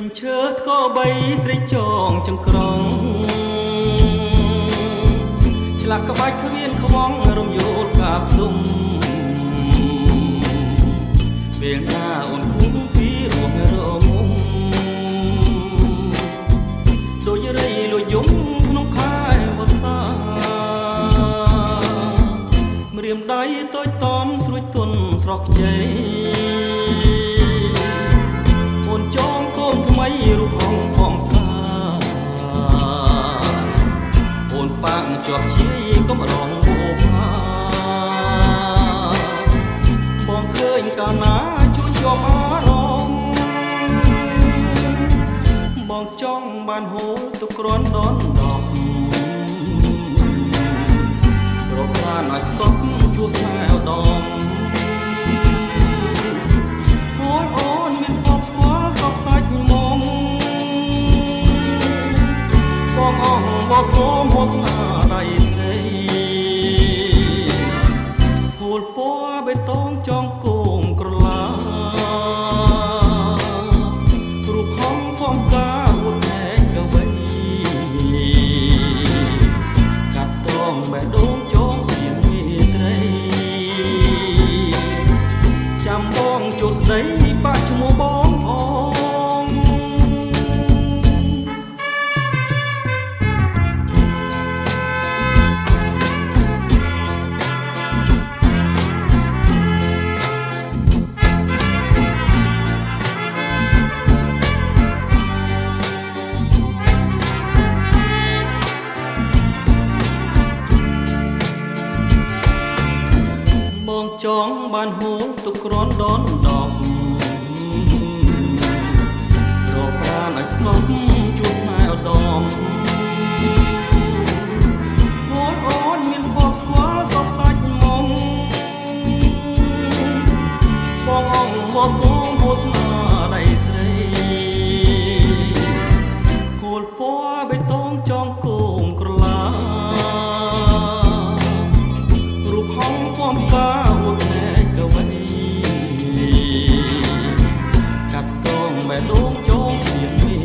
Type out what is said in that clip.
មិញឈើក៏បីស្រីចងចង្ក្រង់ឆ្លាក់ក្បាច់គ្មានខ្វងរំយោលកាខ្ទុំពេលណាអូនគុំពីរួបរមុំដូចរៃលួយយំក្នុងខែវស្សាម្រាមដៃតូចតនស្រួយទន់ស្រស់ខ្ចីអូនចងកូនថ្មីរូបហងផងកាអូនប៉ាំងជាប់ឈីកំរងបោផាបងឃើញកាលណាជួយជាប់អារម្មណ៍បងចង់បានហូរទុកគ្រាន់ដនដប់រកបានឲ្យស្កប់ជួស្នេហ៍ឧត្តមអូនមានបបស្គាល់សពសាច់មុំបងអងបោសូមហូស្នាដៃស្រីហូលពណ៌បេតងចងគោមក្រឡារូបហងផងការអួតឯកវៃកាត់ត្រង់បេះដូងចងស្ទៀងមេត្រីចាំបងជួស្ដីបាក់ឈ្មោះបងអងបងចង់បានហូរទុកគ្រាន់ដនដប់រកប្រាណឲ្យស្កប់ជួស្នេហ៍ឧត្តមអូនមានបបស្គាល់សពសាច់មុំបងអងបោសូមហូស្នាដៃស្រីគោលពណ៌បេតងចងគោមក្រឡារូបហងពំកាអួតឯកវៃកាត់តងបេះដូងចងស្ទៀងមេ